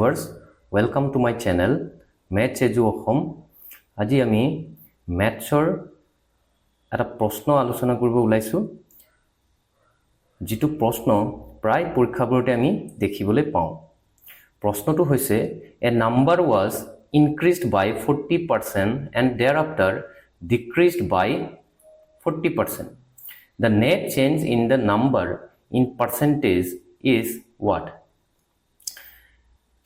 viewers, welcome to my channel Maths Edu Assam. আজি আমি ম্যাথছৰ এটা প্ৰশ্ন আলোচনা কৰিব ওলাইছো যেটো প্ৰশ্ন প্ৰায় পৰীক্ষাবোৰতে আমি দেখিবলৈ পাওঁ প্ৰশ্নটো হৈছে a number was increased by 40% and thereafter decreased by 40%. The net change in the number in percentage is what?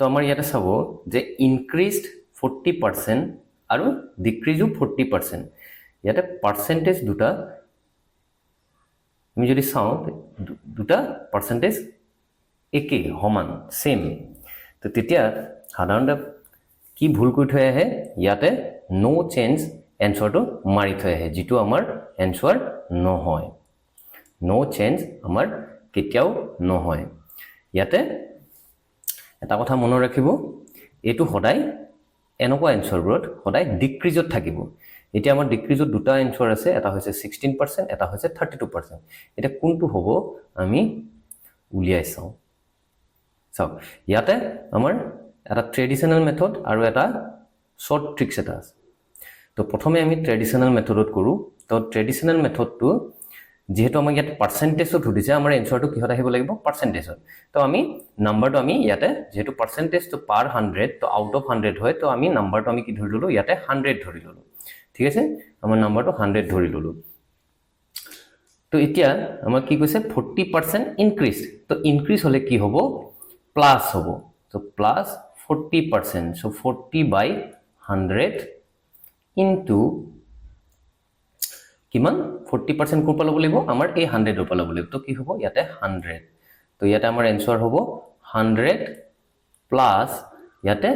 তো আমাৰ ইয়াতে চাব যে ইনক্ৰিজড 40% আৰু ডিক্ৰিজও 40%। ইয়াতে পাৰ্সেন্টেজ দুটা আমি যদি চাও দুটা পাৰ্সেন্টেজ একে সমান সেম তো তেতিয়া সাধাৰণতে কি ভুল কৰি থৈ আহে ইয়াতে নো চেঞ্জ এনসাৰটো মাৰি থৈ আহে যেটো আমাৰ এনসাৰ নহয় নো চেঞ্জ আমাৰ কেতিয়াও নহয় ইয়াতে এটা কথা মনত ৰাখিব এটো সদায় এনেকুৱা এনসাৰবোৰত সদায় ডিক্ৰিজত থাকিব এতিয়া আমাৰ ডিক্ৰিজত দুটা এনসাৰ আছে এটা হৈছে 16% এটা হৈছে 32% এটা কোনটো হ'ব আমি উলিয়াই চাও চাও ইয়াতে আমাৰ এটা ট্ৰেডিশনাল মেথড আৰু এটা শৰ্ট ট্ৰিক্স এটা আছে তো প্ৰথমে আমি ট্ৰেডিশনাল মেথডত কৰো তো ট্ৰেডিশনাল মেথডটো যেহেতু আমাক ইয়াত পাৰ্সেন্টেজত ধৰিছে আমাৰ এনসাৰটো কিহত আহিব লাগিব পাৰ্সেন্টেজত তো আমি নাম্বাৰটো আমি ইয়াতে যেহেতু পাৰ্সেন্টেজটো পাৰ 100 তো আউট অফ 100 হয় তো আমি নাম্বাৰটো আমি কি ধৰি ললো ইয়াতে 100 ধৰি ললো ঠিক আছে আমাৰ নাম্বাৰটো 100 ধৰি ললো তো এতিয়া আমাৰ কি কৈছে 40% ইনক্রিজ তো ইনক্রিজ হলে কি হ'ব প্লাস হ'ব তো প্লাস 40% so 40/100 into কিমান 40% কোন পালো বলিব আমাৰ এই 100 পালো বলিব তো কি হ'ব ইয়াতে 100 তো ইয়াতে আমাৰ এনসাৰ হ'ব 100 প্লাস ইয়াতে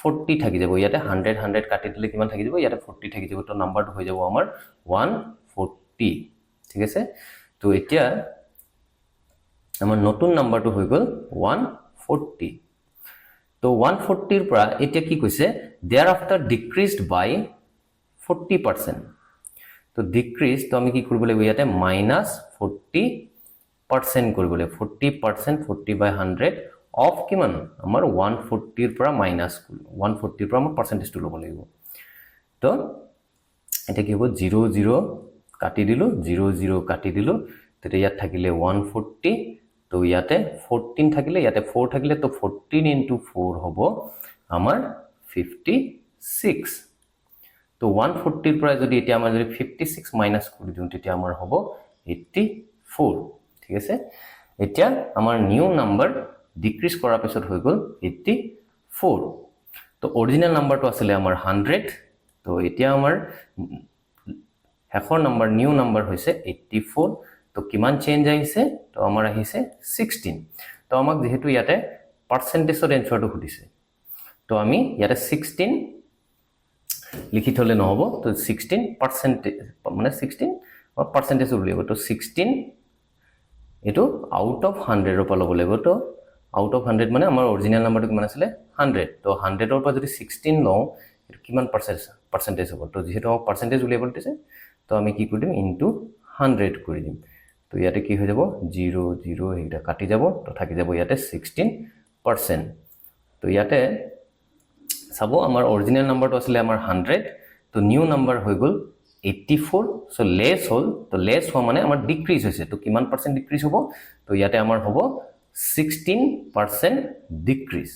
40 থাকি যাব ইয়াতে 100 100 কাটি দিলে কিমান থাকি যাব ইয়াতে 40 থাকি যাব তো নাম্বাৰটো হৈ যাব আমাৰ 140 ঠিক আছে তো এতিয়া আমাৰ নতুন নাম্বাৰটো হৈ গল 140 তো 140 ৰ পৰা এতিয়া কি কৈছে thereafter decreased by 40% তো ডিক্ৰিজ তো আমি কি কৰিব লাগিব ইয়াতে -40% কৰিব লাগিব 40% 40/100 অফ কিমান আমাৰ 140 ৰ পৰা মাইনাস 140 ৰ পৰা আমাৰ পার্সেন্টেজটো ল'ব লাগিব তো এটা কি হ'ব 0 0 কাটি দিলো 0 0 কাটি দিলো তেতিয়া ইয়াত থাকিলে 140 তো ইয়াতে 14 থাকিলে ইয়াতে 4 থাকিলে তো 14 into 4 হ'ব আমাৰ 56 তো 140 ৰ পৰা যদি এতিয়া আমাৰ যদি 56 মাইনাস কৰি দিও তেতিয়া আমাৰ হ'ব 84 ঠিক আছে এতিয়া আমাৰ নিউ নাম্বাৰ ডিক্ৰিজ কৰাৰ পিছত হৈ গল 84 তো অৰিজিনাল নাম্বাৰটো আছিল আমাৰ 100 তো এতিয়া আমাৰ শেষৰ নাম্বাৰ নিউ নাম্বাৰ হৈছে 84 তো কিমান চেঞ্জ আহিছে তো আমাৰ আহিছে 16 তো আমাক যেহেতু ইয়াতে পাৰ্সেন্টেজৰ এনসাৰটো খুদিছে তো আমি ইয়াতে 16 লিখি থলে নহব তো 16% মানে 16 পার্সেন্টেজ উলিয়াব তো 16 এটো আউট অফ 100 ৰ পৰা ল'ব লাগিব তো আউট অফ 100 মানে আমাৰ অৰিজিনাল নাম্বাৰটো কিমান আছিল 100 তো 100 ৰ পৰা যদি 16 লওঁ এটো কিমান পার্সেন্টেজ হ'ব তো যেহেতু আমাক পার্সেন্টেজ উলিয়াব দিছে তো আমি কি কৰি দিম ইনটু 100 কৰি দিম তো ইয়াতে কি হৈ যাব 0 0 এটা কাটি যাব তো থাকি যাব ইয়াতে 16% তো ইয়াতে চাব আমাৰ অৰিজিনাল নাম্বাৰটো আছিল আমাৰ 100 তো নিউ নাম্বাৰ হৈ গল 84 সো লেস হল তো লেস হোৱা মানে আমাৰ ডিক্ৰিজ হৈছে তো কিমান পাৰ্সেন্ট ডিক্ৰিজ হ'ব তো ইয়াতে আমাৰ হ'ব 16% ডিক্ৰিজ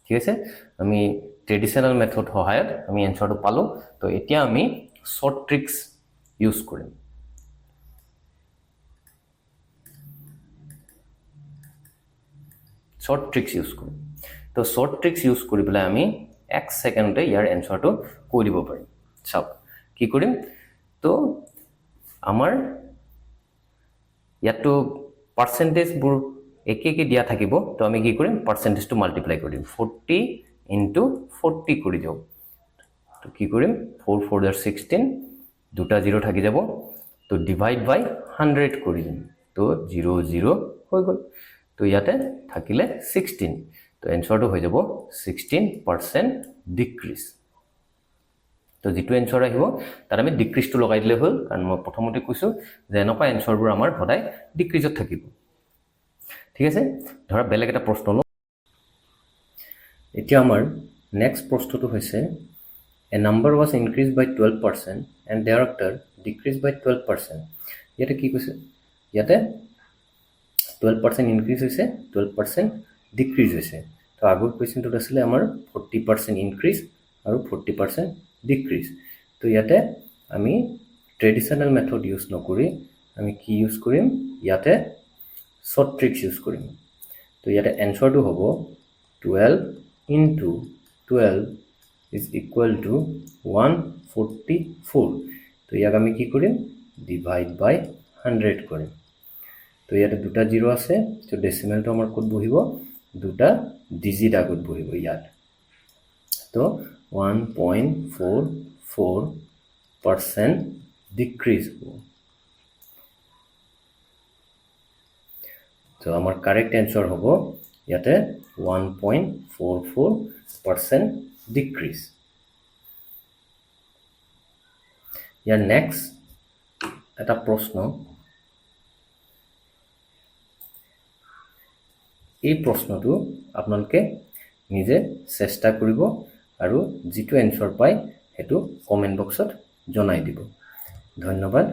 ঠিক আছে আমি ট্ৰেডিশনাল মেথড সহায়ত আমি এনসাৰটো পালো তো এতিয়া আমি শৰ্ট ট্ৰিক্স ইউজ কৰিম শৰ্ট ট্ৰিক্স ইউজ কৰিম তো শৰ্ট ট্ৰিক্স ইউজ কৰি পেলাই আমি 1 সেকেন্ডে ইয়াৰ এনসাৰটো কৈ দিব পাৰিম চাও কি কৰিম তো আমাৰ ইয়াতো পাৰ্সেন্টেজ বোৰ একে দিয়া থাকিব তো আমি কি কৰিম পাৰ্সেন্টেজটো মাল্টিপ্লাই কৰিম 40 into 40 কৰি দিও তো কি কৰিম 4 4 are 16 দুটা 0 থাকি যাব তো ডিভাইড বাই 100 কৰি দিম তো 0 0 হৈ গল তো ইয়াতে থাকিলে 16 তো এনসাৰটো হৈ যাব 16% ডিক্ৰিজ তো যেটো এনসাৰ আহিব তাৰ আমি ডিক্ৰিজটো লগাই দিলে হ'ল কাৰণ মই প্ৰথমতে কৈছো যে এনেকুৱা এনসাৰবোৰ আমাৰ সদায় ডিক্ৰিজত থাকিব ঠিক আছে ধৰা বেলেগ এটা প্ৰশ্ন ল এতিয়া আমাৰ নেক্সট প্ৰশ্নটো হৈছে a number was increased by 12% and thereafter decreased by 12%. ইয়াতে কি কৈছে ইয়াতে 12% ইনক্ৰিজ হৈছে 12% ডিক্ৰিজ হৈছে তো আগৰ কোৱেশ্চনটোত আছিলে আমাৰ 40% ইনক্ৰিজ আৰু 40% ডিক্ৰিজ তো ইয়াতে আমি ট্ৰেডিশনাল মেথড ইউজ নকৰি আমি কি ইউজ কৰিম ইয়াতে শৰ্ট ট্ৰিক্স ইউজ কৰিম তো ইয়াতে এনসাৰটো হ'ব 12 into 12 is equal to 144 তো ইয়াক আমি কি কৰিম ডিভাইড বাই 100 কৰিম তো ইয়াতে দুটা জিৰো আছে তো ডেসিমেলটো আমাৰ ক'ত বহিব দুটা ডিজিট আগত বহিব ইয়াত তো 1.44% ডিক্ৰিজ হ'ব তো আমাৰ কাৰেক্ট আনসাৰ হ'ব ইয়াতে 1.44% ডিক্ৰিজ ইয়াৰ নেক্সট এটা প্ৰশ্ন এই প্ৰশ্নটো আপোনালোকে নিজে চেষ্টা কৰিব আৰু যেটো আনসাৰ পায় হেতু কমেন্ট বক্সত জনাই দিব ধন্যবাদ